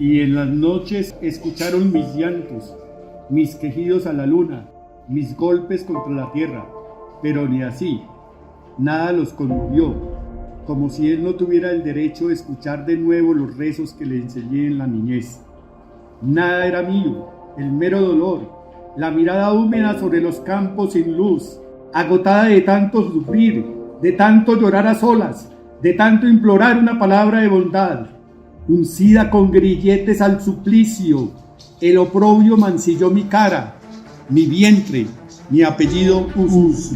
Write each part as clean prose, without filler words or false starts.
y en las noches escucharon mis llantos, mis quejidos a la luna, mis golpes contra la tierra, pero ni así, nada los conmovió, como si él no tuviera el derecho de escuchar de nuevo los rezos que le enseñé en la niñez. Nada era mío, el mero dolor, la mirada húmeda sobre los campos sin luz, agotada de tanto sufrir, de tanto llorar a solas, de tanto implorar una palabra de bondad, uncida con grilletes al suplicio. El oprobio mancilló mi cara, mi vientre, mi apellido Usu.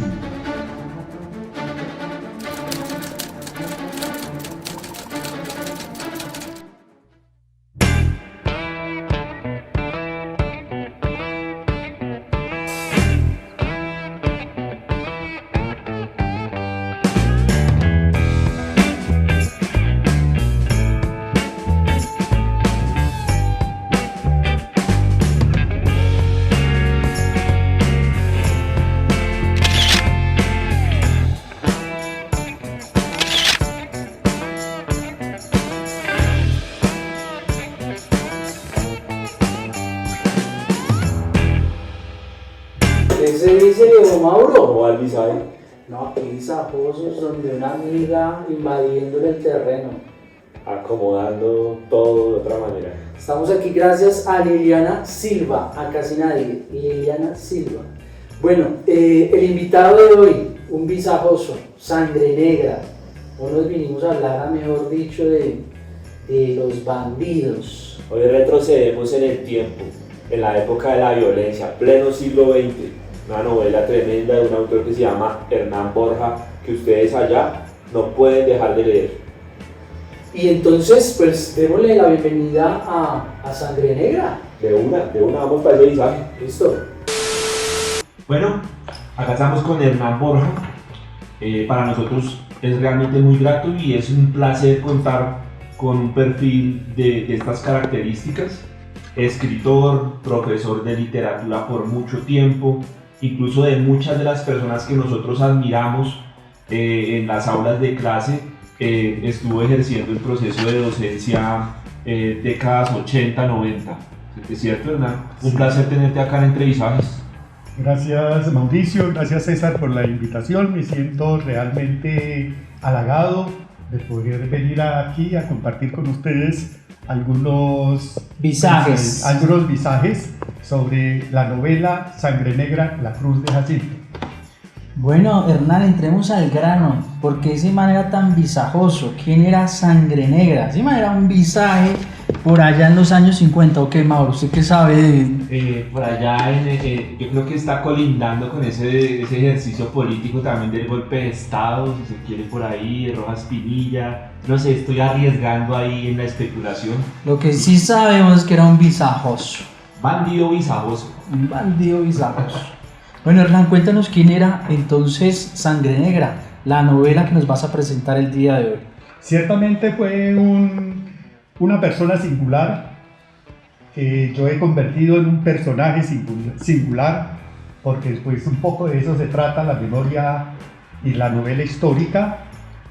¿Ese dice Diego Mauro? ¿Cómo va el visaje? No, aquí visajosos donde una amiga invadiéndole el terreno. Acomodando todo de otra manera. Estamos aquí gracias a Liliana Silva, a casi nadie, Liliana Silva. Bueno, el invitado de hoy, un visajoso, sangre negra. Hoy nos vinimos a hablar, mejor dicho, de los bandidos. Hoy retrocedemos en el tiempo, en la época de la violencia, pleno siglo XX. Una novela tremenda de un autor que se llama Hernán Borja, que ustedes allá no pueden dejar de leer. Y entonces, pues, démosle la bienvenida a Sangre Negra. De una vamos para ese visaje. Listo. Bueno, acá estamos con Hernán Borja. Para nosotros es realmente muy grato y es un placer contar con un perfil de estas características. Escritor, profesor de literatura por mucho tiempo, incluso de muchas de las personas que nosotros admiramos en las aulas de clase, estuvo ejerciendo el proceso de docencia décadas 80, 90. ¿Es cierto, Hernán? Un placer tenerte acá en Entrevisajes. Gracias Mauricio, gracias César por la invitación. Me siento realmente halagado de poder venir aquí a compartir con ustedes algunos visajes sobre la novela Sangre Negra, La Cruz de Jacinto. Bueno, Hernán, entremos al grano. ¿Por qué ese man era tan visajoso? ¿Quién era Sangre Negra? Ese man era un visaje por allá en los años 50. ¿O qué, Mauro? ¿Usted qué sabe? Por allá, yo creo que está colindando con ese ejercicio político también del golpe de Estado, si se quiere, por ahí, de Rojas Pinilla. No sé, estoy arriesgando ahí en la especulación. Lo que sí sabemos es que era un visajoso. Bandido visajoso. Un bandido visajoso. Bueno, Hernán, cuéntanos quién era entonces Sangre Negra, la novela que nos vas a presentar el día de hoy. Ciertamente fue una persona singular que yo he convertido en un personaje singular, porque pues un poco de eso se trata la memoria y la novela histórica,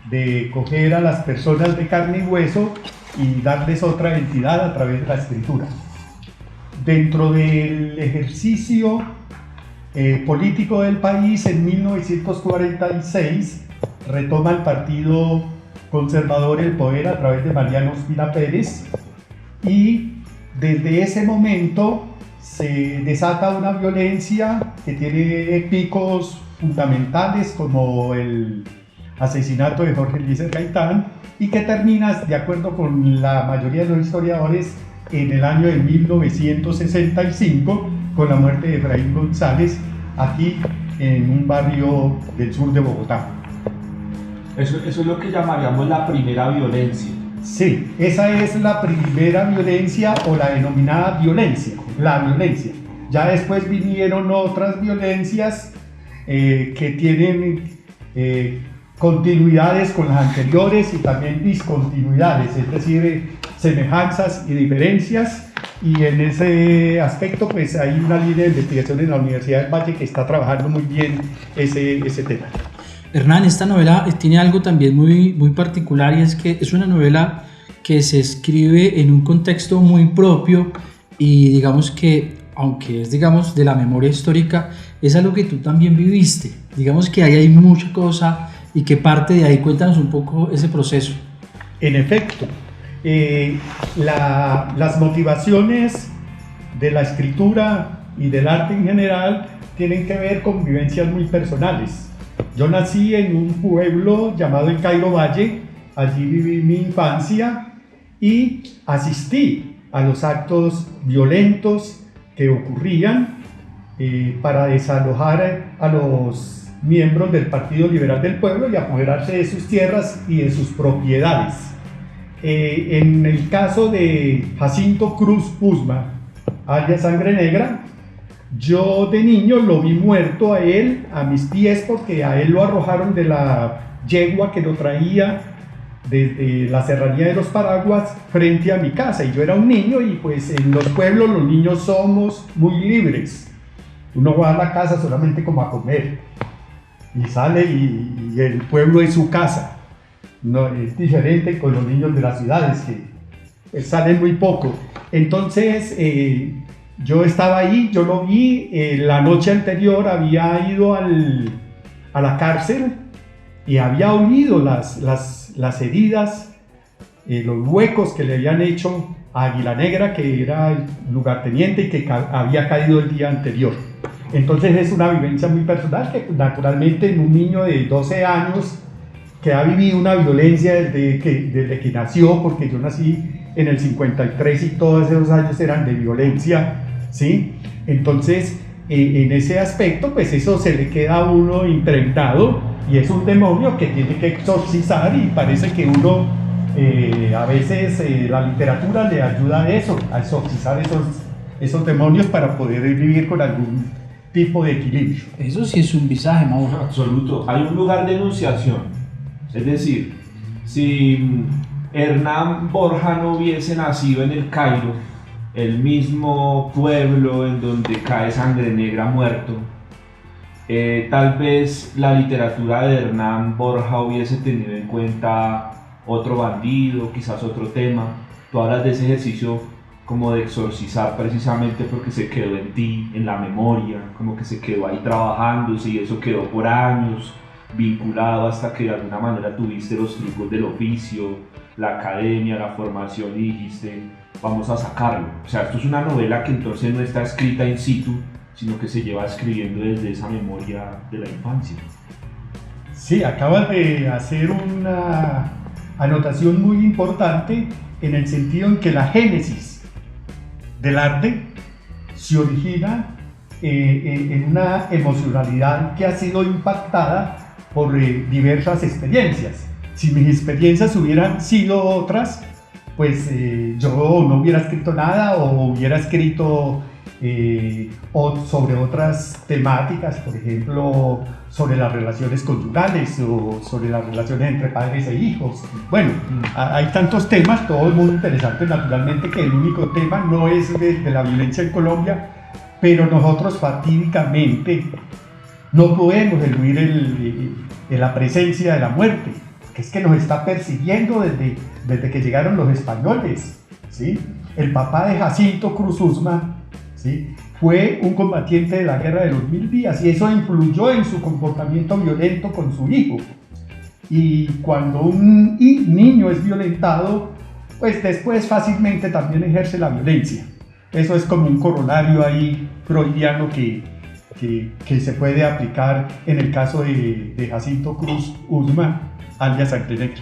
de coger a las personas de carne y hueso y darles otra entidad a través de la escritura. Dentro del ejercicio político del país, en 1946 retoma el Partido Conservador el poder a través de Mariano Ospina Pérez, y desde ese momento se desata una violencia que tiene picos fundamentales como el asesinato de Jorge Eliezer Gaitán, y que termina, de acuerdo con la mayoría de los historiadores, en el año de 1965 con la muerte de Efraín González aquí en un barrio del sur de Bogotá. Eso es lo que llamaríamos la primera violencia. Sí, esa es la primera violencia, o la denominada violencia, la violencia. Ya después vinieron otras violencias que tienen continuidades con las anteriores y también discontinuidades, es decir, semejanzas y diferencias, y en ese aspecto pues hay una línea de investigación en la Universidad del Valle que está trabajando muy bien ese tema. Hernán, esta novela tiene algo también muy particular, y es que es una novela que se escribe en un contexto muy propio y digamos que, aunque es digamos de la memoria histórica, es algo que tú también viviste. Digamos que ahí hay mucha cosa y que parte de ahí. Cuéntanos un poco ese proceso. En efecto, las motivaciones de la escritura y del arte en general tienen que ver con vivencias muy personales. Yo nací en un pueblo llamado el Cairo Valle, allí viví mi infancia y asistí a los actos violentos que ocurrían para desalojar a los miembros del Partido Liberal del Pueblo y apoderarse de sus tierras y de sus propiedades. En el caso de Jacinto Cruz Uzma, alias Sangre Negra, yo de niño lo vi muerto a él, a mis pies, porque a él lo arrojaron de la yegua que lo traía desde la serranía de los Paraguas frente a mi casa, y yo era un niño, y pues en los pueblos los niños somos muy libres. Uno va a la casa solamente como a comer y sale y el pueblo es su casa. No, es diferente con los niños de las ciudades que salen muy poco. Entonces yo estaba ahí, yo lo vi, la noche anterior había ido a la cárcel y había olido las heridas, los huecos que le habían hecho a Águila Negra, que era el lugarteniente y que había caído el día anterior. Entonces es una vivencia muy personal que naturalmente en un niño de 12 años que ha vivido una violencia desde que nació, porque yo nací en el 53 y todos esos años eran de violencia, ¿sí? Entonces en ese aspecto pues eso se le queda a uno impregnado y es un demonio que tiene que exorcizar, y parece que uno a veces la literatura le ayuda a eso, a exorcizar esos demonios para poder vivir con algún tipo de equilibrio. Eso sí es un visaje, Mauro. Absoluto. Hay un lugar de enunciación. Es decir, si Hernán Borja no hubiese nacido en el Cairo, el mismo pueblo en donde cae Sangre Negra muerto, tal vez la literatura de Hernán Borja hubiese tenido en cuenta otro bandido, quizás otro tema. Tú hablas de ese ejercicio como de exorcizar precisamente porque se quedó en ti, en la memoria, como que se quedó ahí trabajándose y eso quedó por años vinculado hasta que de alguna manera tuviste los trucos del oficio, la academia, la formación y dijiste, vamos a sacarlo. O sea, esto es una novela que entonces no está escrita in situ, sino que se lleva escribiendo desde esa memoria de la infancia. Sí, acabas de hacer una anotación muy importante en el sentido en que la génesis del arte se origina en una emocionalidad que ha sido impactada por diversas experiencias. Si mis experiencias hubieran sido otras, pues yo no hubiera escrito nada o hubiera escrito sobre otras temáticas, por ejemplo, sobre las relaciones conyugales o sobre las relaciones entre padres e hijos. Bueno, hay tantos temas, todos muy interesantes, naturalmente, que el único tema no es de la violencia en Colombia, pero nosotros fatídicamente no podemos eludir la presencia de la muerte, que es que nos está persiguiendo desde que llegaron los españoles, ¿sí? El papá de Jacinto Cruz Uzma, ¿sí?, fue un combatiente de la guerra de los 1000 días y eso influyó en su comportamiento violento con su hijo. Y cuando un niño es violentado, pues después fácilmente también ejerce la violencia. Eso es como un corolario ahí freudiano que se puede aplicar en el caso de Jacinto Cruz Uzma, alias Sangre Negra.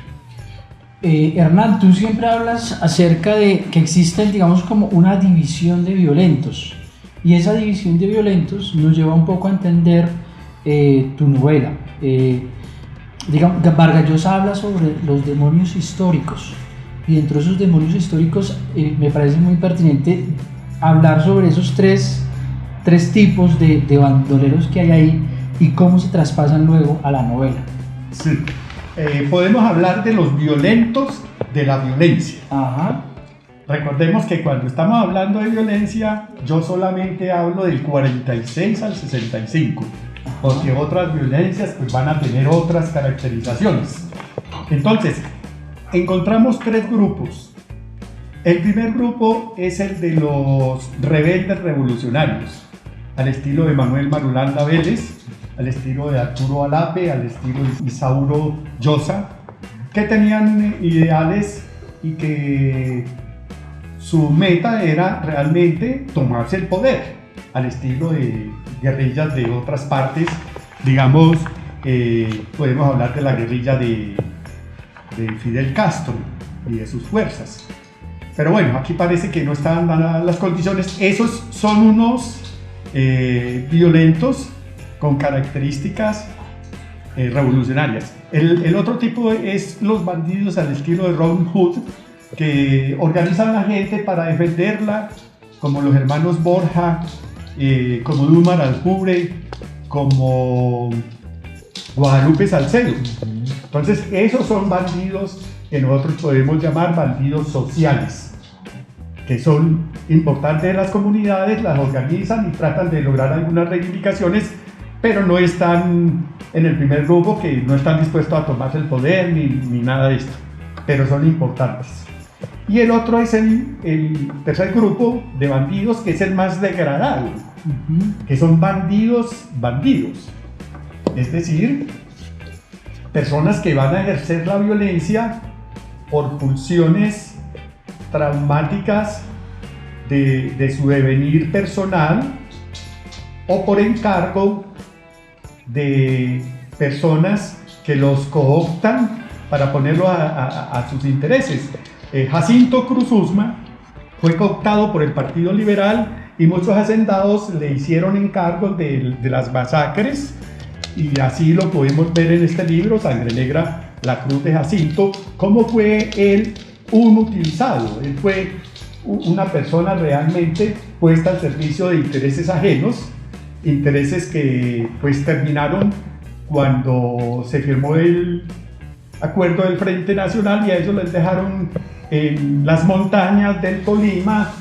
Hernán, tú siempre hablas acerca de que existe, digamos, como una división de violentos, y esa división de violentos nos lleva un poco a entender tu novela. Digamos, Vargas Llosa habla sobre los demonios históricos, y dentro de esos demonios históricos me parece muy pertinente hablar sobre esos tres tipos de bandoleros que hay ahí y cómo se traspasan luego a la novela. Sí. Podemos hablar de los violentos de la violencia. Ajá. Recordemos que cuando estamos hablando de violencia, yo solamente hablo del 46 al 65, porque otras violencias pues van a tener otras caracterizaciones. Entonces, encontramos tres grupos El primer grupo es el de los rebeldes revolucionarios, al estilo de Manuel Marulanda Vélez, al estilo de Arturo Alape, al estilo de Isauro Llosa, que tenían ideales y que su meta era realmente tomarse el poder, al estilo de guerrillas de otras partes. Digamos, podemos hablar de la guerrilla de Fidel Castro y de sus fuerzas. Pero bueno, aquí parece que no están dadas las condiciones. Esos son unos violentos con características revolucionarias. El otro tipo es los bandidos al estilo de Robin Hood, que organizan a la gente para defenderla, como los hermanos Borja, como Dumar Alcubre, como Guadalupe Salcedo. Entonces, esos son bandidos que nosotros podemos llamar bandidos sociales, que son importantes en las comunidades, las organizan y tratan de lograr algunas reivindicaciones, pero no están en el primer grupo, que no están dispuestos a tomarse el poder ni nada de esto, pero son importantes. Y el otro es el tercer grupo de bandidos, que es el más degradado, que son bandidos, es decir, personas que van a ejercer la violencia por pulsiones traumáticas de su devenir personal o por encargo de personas que los cooptan para ponerlo a sus intereses. Jacinto Cruz Usma fue cooptado por el Partido Liberal y muchos hacendados le hicieron encargos de las masacres, y así lo podemos ver en este libro, Sangre Negra, la cruz de Jacinto, cómo fue él un utilizado. Él fue una persona realmente puesta al servicio de intereses ajenos, intereses que pues terminaron cuando se firmó el acuerdo del Frente Nacional, y a ellos les dejaron en las montañas del Tolima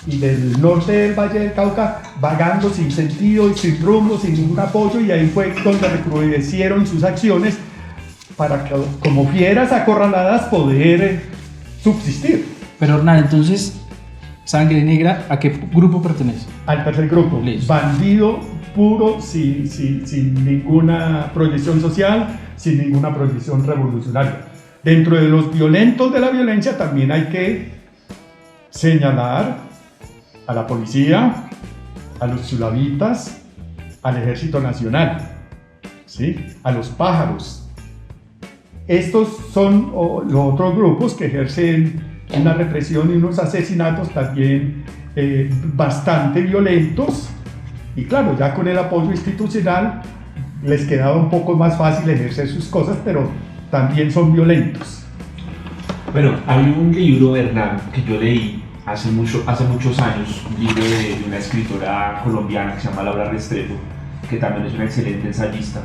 y del norte del Valle del Cauca, vagando sin sentido y sin rumbo, sin ningún apoyo, y ahí fue donde recrudecieron sus acciones para que, como fieras acorraladas, poder subsistir. Pero Hernán, entonces, Sangre Negra, ¿a qué grupo pertenece? Al tercer grupo, Listo. Bandido puro, sin ninguna proyección social, sin ninguna proyección revolucionaria. Dentro de los violentos de la violencia también hay que señalar a la policía, a los chulavitas, al Ejército Nacional, ¿sí? A los pájaros. Estos son los otros grupos que ejercen una represión y unos asesinatos también bastante violentos, y claro, ya con el apoyo institucional les quedaba un poco más fácil ejercer sus cosas, pero también son violentos. Bueno, hay un libro, Hernán, que yo leí hace muchos años, un libro de una escritora colombiana que se llama Laura Restrepo, que también es una excelente ensayista.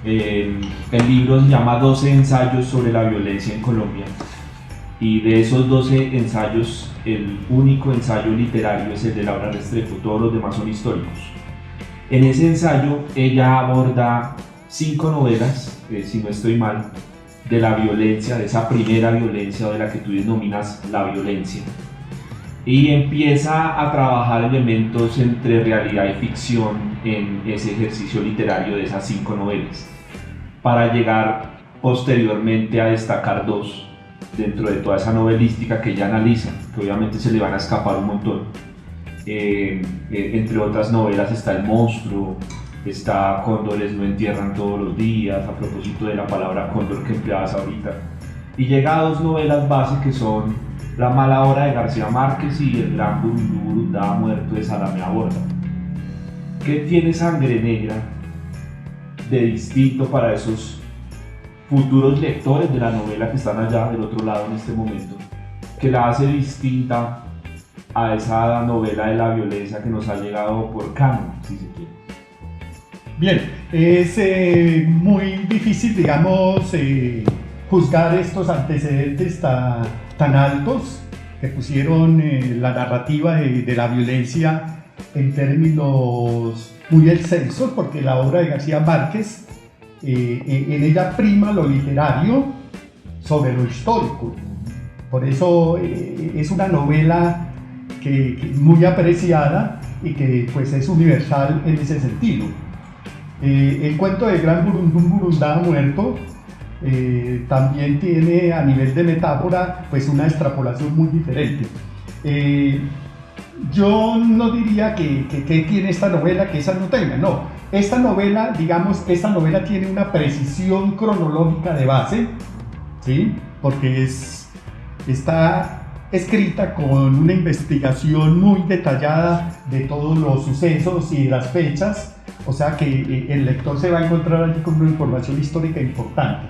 El libro se llama 12 ensayos sobre la violencia en Colombia, y de esos 12 ensayos, el único ensayo literario es el de Laura Restrepo, todos los demás son históricos. En ese ensayo ella aborda 5 novelas, si no estoy mal, de la violencia, de esa primera violencia, o de la que tú denominas la violencia, y empieza a trabajar elementos entre realidad y ficción en ese ejercicio literario de esas 5 novelas, para llegar posteriormente a destacar 2 dentro de toda esa novelística que ella analiza, que obviamente se le van a escapar un montón. Entre otras novelas está El Monstruo, está Cóndores no entierran todos los días, a propósito de la palabra cóndor que empleabas ahorita, y llega a 2 novelas base que son La mala hora de García Márquez y El gran Burundú Burundá muerto de Salame a Borda. ¿Qué tiene Sangre Negra de distinto para esos futuros lectores de la novela que están allá del otro lado en este momento, que la hace distinta a esa novela de la violencia que nos ha llegado por canon, si se quiere? Bien, es muy difícil, digamos, juzgar estos antecedentes tan altos que pusieron la narrativa de la violencia en términos muy excelsos, porque la obra de García Márquez, en ella prima lo literario sobre lo histórico. Por eso es una novela que muy apreciada y que pues es universal en ese sentido. El cuento de Gran Burundún Burundá Muerto también tiene a nivel de metáfora pues una extrapolación muy diferente. Yo no diría que tiene esta novela que esa no tenga, no. Esta novela, digamos, esta novela tiene una precisión cronológica de base, ¿sí? Porque está escrita con una investigación muy detallada de todos los sucesos y de las fechas, o sea que el lector se va a encontrar allí con una información histórica importante.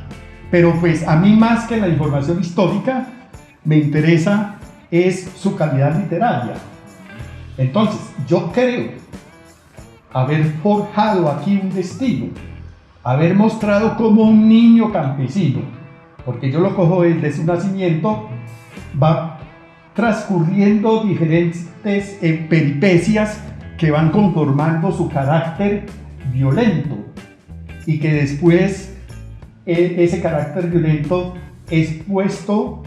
Pero pues a mí más que la información histórica me interesa es su calidad literaria. Entonces yo creo haber forjado aquí un destino, haber mostrado como un niño campesino, porque yo lo cojo desde su nacimiento, va transcurriendo diferentes peripecias que van conformando su carácter violento y que después ese carácter violento es puesto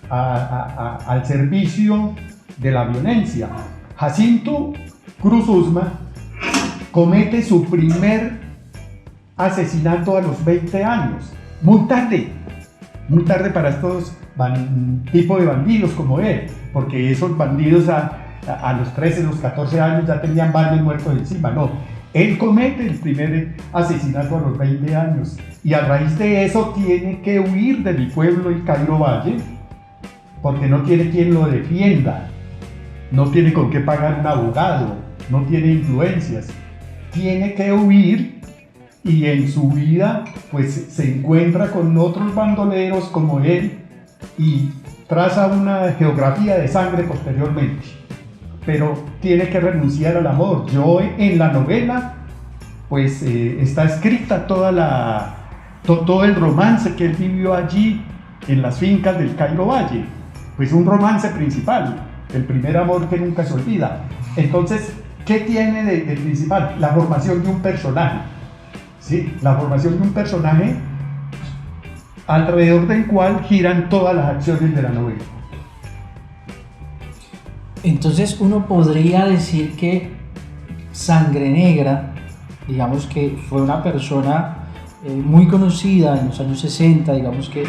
al servicio de la violencia. Jacinto Cruz Usma comete su primer asesinato a los 20 años, muy tarde para estos tipos de bandidos como él, porque esos bandidos a los 13, los 14 años ya tenían varios muertos encima. No, él comete el primer asesinato a los 20 años y a raíz de eso tiene que huir de mi pueblo, el Cairo Valle, porque no tiene quien lo defienda, no tiene con qué pagar un abogado, no tiene influencias, tiene que huir y en su vida pues se encuentra con otros bandoleros como él y traza una geografía de sangre posteriormente, pero tiene que renunciar al amor. Yo en la novela pues está escrita todo el romance que él vivió allí en las fincas del Cairo Valle, pues un romance principal, el primer amor que nunca se olvida. Entonces, ¿qué tiene de principal? La formación de un personaje, ¿sí? La formación de un personaje alrededor del cual giran todas las acciones de la novela. Entonces uno podría decir que Sangre Negra, digamos que fue una persona muy conocida en los años 60, digamos que,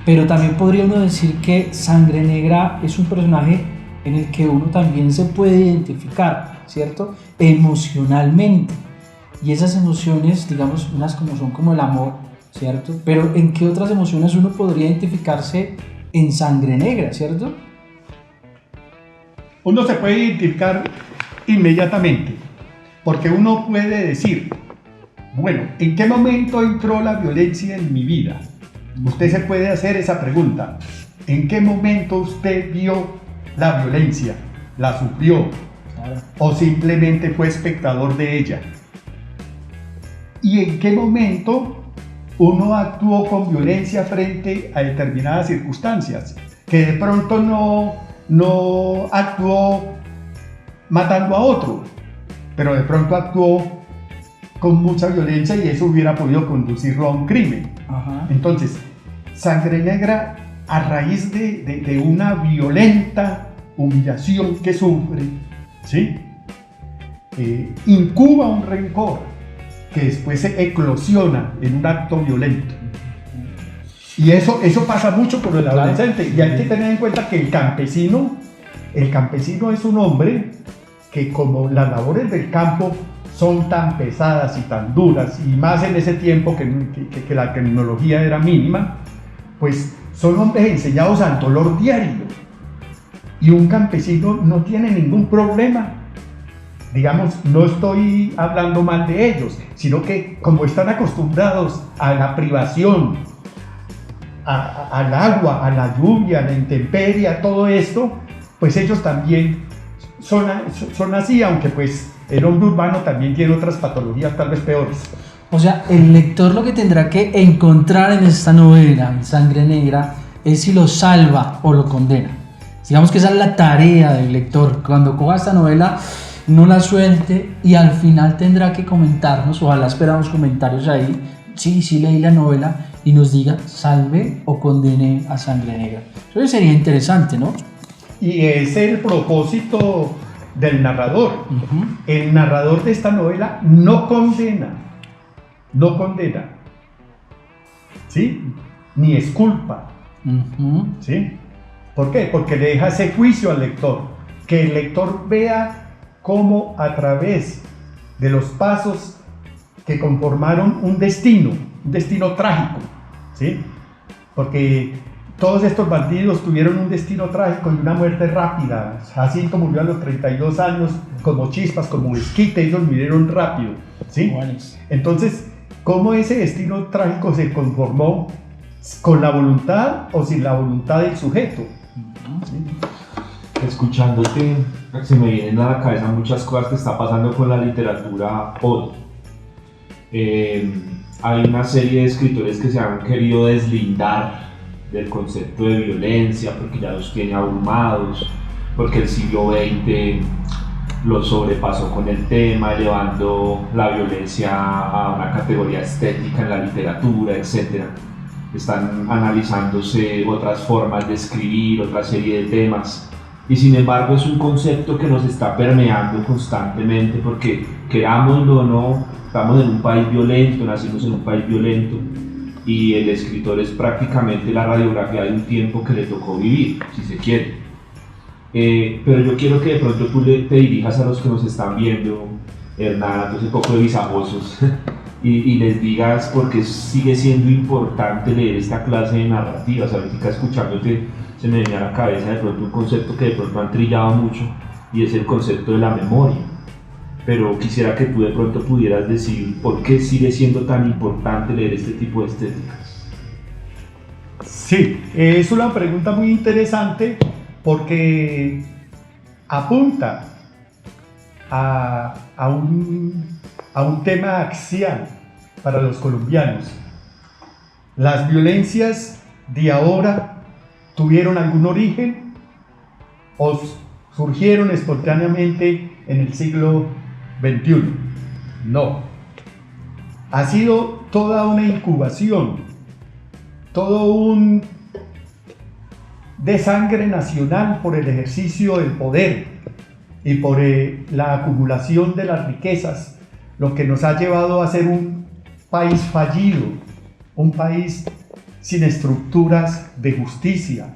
pero también podría uno decir que Sangre Negra es un personaje en el que uno también se puede identificar, ¿cierto? Emocionalmente. Y esas emociones, digamos, unas como son como el amor, ¿cierto? Pero ¿en qué otras emociones uno podría identificarse en Sangre Negra, ¿cierto? Uno se puede identificar inmediatamente, porque uno puede decir, bueno, ¿en qué momento entró la violencia en mi vida? Usted se puede hacer esa pregunta. ¿En qué momento usted vio la violencia? ¿La sufrió? Claro. ¿O simplemente fue espectador de ella? ¿Y en qué momento uno actuó con violencia frente a determinadas circunstancias? Que de pronto no actuó matando a otro, pero de pronto actuó con mucha violencia y eso hubiera podido conducirlo a un crimen. Ajá. Entonces, Sangre Negra, a raíz de una violenta humillación que sufre, ¿sí? Incuba un rencor que después se eclosiona en un acto violento. Y eso pasa mucho con el adolescente. Y hay que tener en cuenta que el campesino es un hombre que, como las labores del campo son tan pesadas y tan duras, y más en ese tiempo que la tecnología era mínima, pues son hombres enseñados al dolor diario. Y un campesino no tiene ningún problema. Digamos, no estoy hablando mal de ellos, sino que como están acostumbrados a la privación, al agua, a la lluvia, a la intemperie, a todo esto, pues ellos también son así, aunque pues el hombre urbano también tiene otras patologías tal vez peores. O sea, el lector lo que tendrá que encontrar en esta novela, en Sangre Negra, es si lo salva o lo condena. Digamos que esa es la tarea del lector. Cuando coja esta novela, no la suelte y al final tendrá que comentarnos, ojalá esperamos comentarios ahí, sí leí la novela y nos diga salve o condene a Sangre Negra. Eso sería interesante, ¿no? Y es el propósito del narrador. Ujú. El narrador de esta novela no condena, ¿sí? Ni exculpa, Ujú. ¿sí? ¿Por qué? Porque le deja ese juicio al lector, que el lector vea cómo a través de los pasos que conformaron un destino trágico, ¿sí? Porque todos estos bandidos tuvieron un destino trágico y una muerte rápida. Jacinto murió a los 32 años, como chispas, como esquite, ellos murieron rápido, ¿sí? Buenos. Entonces, ¿cómo ese destino trágico se conformó? ¿Con la voluntad o sin la voluntad del sujeto? Escuchándote, se me vienen a la cabeza muchas cosas que está pasando con la literatura hoy. Hay una serie de escritores que se han querido deslindar del concepto de violencia porque ya los tiene abrumados, porque el siglo XX lo sobrepasó con el tema, llevando la violencia a una categoría estética en la literatura, etc. Están analizándose otras formas de escribir, otra serie de temas, y sin embargo es un concepto que nos está permeando constantemente porque, querámoslo o no, estamos en un país violento, nacimos en un país violento, y el escritor es prácticamente la radiografía de un tiempo que le tocó vivir, si se quiere. Pero yo quiero que de pronto tú te dirijas a los que nos están viendo, Hernán, ese poco de visajosos, y les digas por qué sigue siendo importante leer esta clase de narrativas. Ahorita escuchándote se me venía a la cabeza de pronto un concepto que de pronto han trillado mucho, y es el concepto de la memoria. Pero quisiera que tú de pronto pudieras decir por qué sigue siendo tan importante leer este tipo de estéticas. Sí, es una pregunta muy interesante porque apunta a un tema axial para los colombianos. Las violencias de ahora tuvieron algún origen o surgieron espontáneamente en el siglo XXI. No. Ha sido toda una incubación, todo un desangre nacional por el ejercicio del poder y por la acumulación de las riquezas, lo que nos ha llevado a ser un país fallido, un país sin estructuras de justicia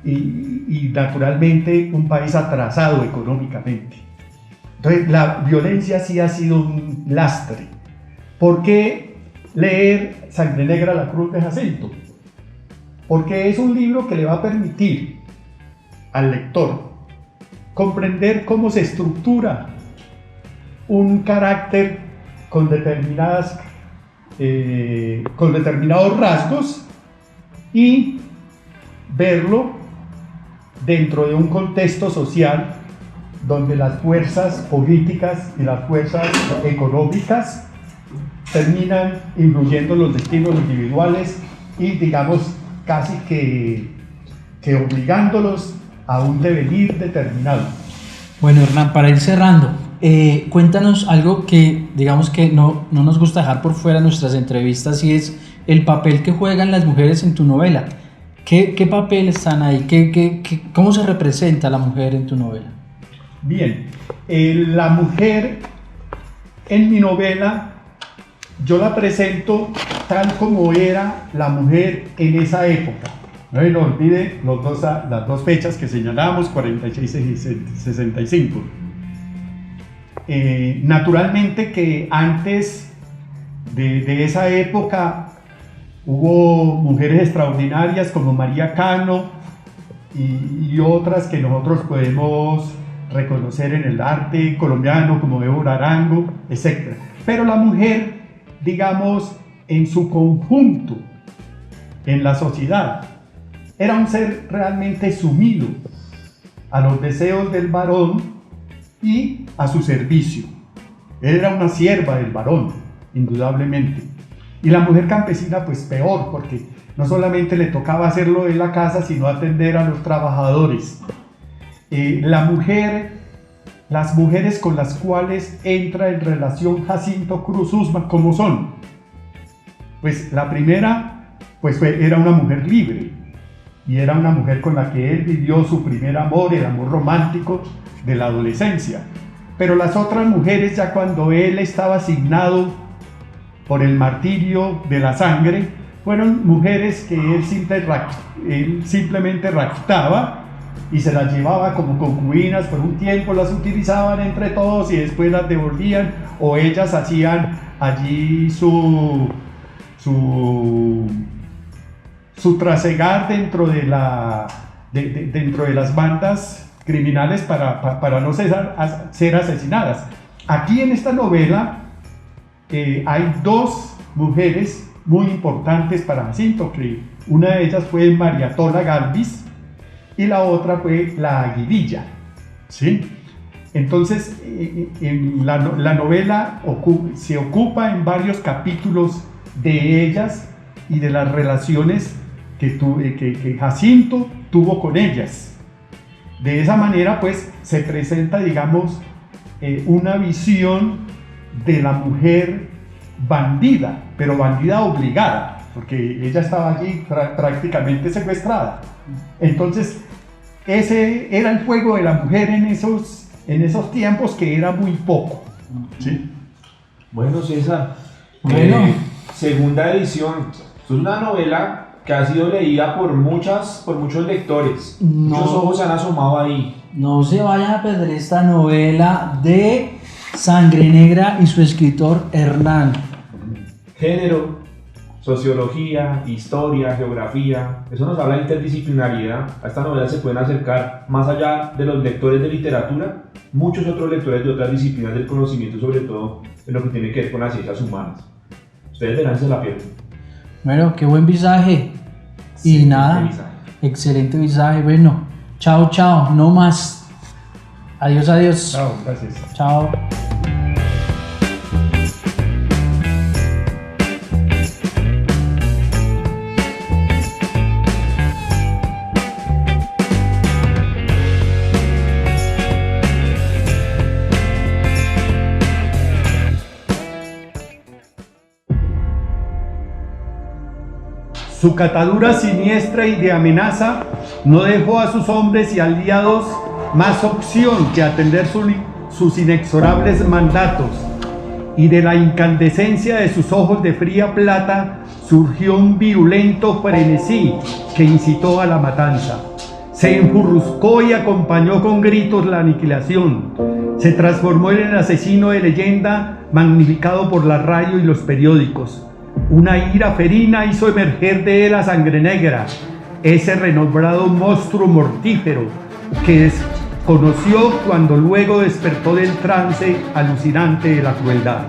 y naturalmente un país atrasado económicamente. Entonces la violencia sí ha sido un lastre. ¿Por qué leer Sangre Negra, la cruz de Jacinto? Porque es un libro que le va a permitir al lector comprender cómo se estructura un carácter con determinados rasgos y verlo dentro de un contexto social donde las fuerzas políticas y las fuerzas económicas terminan influyendo en los destinos individuales y, digamos, casi que obligándolos a un devenir determinado. Bueno, Hernán, para ir cerrando, cuéntanos algo que digamos que no nos gusta dejar por fuera en nuestras entrevistas, y es el papel que juegan las mujeres en tu novela. ¿Qué papel están ahí? ¿Cómo se representa la mujer en tu novela? Bien, la mujer en mi novela yo la presento tal como era la mujer en esa época. No se nos olvide las dos fechas que señalamos, 46 y 65. Naturalmente que antes de esa época hubo mujeres extraordinarias como María Cano y otras que nosotros podemos reconocer en el arte colombiano como Débora Arango, etc. Pero la mujer, digamos, en su conjunto, en la sociedad, era un ser realmente sumido a los deseos del varón y a su servicio. Era una sierva del varón, indudablemente. Y la mujer campesina, pues peor, porque no solamente le tocaba hacerlo en la casa, sino atender a los trabajadores. Las mujeres con las cuales entra en relación Jacinto Cruz Usma, ¿cómo son? Pues la primera, pues era una mujer libre y era una mujer con la que él vivió su primer amor, el amor romántico de la adolescencia. Pero las otras mujeres, ya cuando él estaba asignado por el martirio de la sangre, fueron mujeres que él simplemente raptaba y se las llevaba como concubinas por un tiempo, las utilizaban entre todos y después las devolvían, o ellas hacían allí su trasegar dentro de las bandas criminales para no ser asesinadas. Aquí en esta novela hay dos mujeres muy importantes para Jacinto, que una de ellas fue María Tola Galvis y la otra fue la Aguililla, ¿sí? Entonces la novela se ocupa en varios capítulos de ellas y de las relaciones que Jacinto tuvo con ellas. De esa manera pues se presenta, digamos, una visión de la mujer bandida, pero bandida obligada, porque ella estaba allí prácticamente secuestrada. Entonces ese era el juego de la mujer en esos tiempos, que era muy poco, ¿sí? Bueno, César, Bueno. Segunda edición. Es una novela que ha sido leída por muchos lectores. No. Muchos ojos se han asomado ahí. No se vayan a perder esta novela de Sangre Negra y su escritor Hernán. Género, sociología, historia, geografía, eso nos habla de interdisciplinaridad. A esta novela se pueden acercar, más allá de los lectores de literatura, muchos otros lectores de otras disciplinas del conocimiento, sobre todo en lo que tiene que ver con las ciencias humanas. Ustedes verán si se la pierden. Bueno, qué buen visaje. Y Sí, nada, qué visaje. excelente visaje. Bueno, chao, chao, no más. Adiós, adiós. Chao, gracias. Chao. Su catadura siniestra y de amenaza no dejó a sus hombres y aliados más opción que atender sus inexorables mandatos, y de la incandescencia de sus ojos de fría plata surgió un virulento frenesí que incitó a la matanza. Se enfurruscó y acompañó con gritos la aniquilación. Se transformó en el asesino de leyenda magnificado por la radio y los periódicos. Una ira ferina hizo emerger de él a Sangre Negra, ese renombrado monstruo mortífero que desconoció cuando luego despertó del trance alucinante de la crueldad.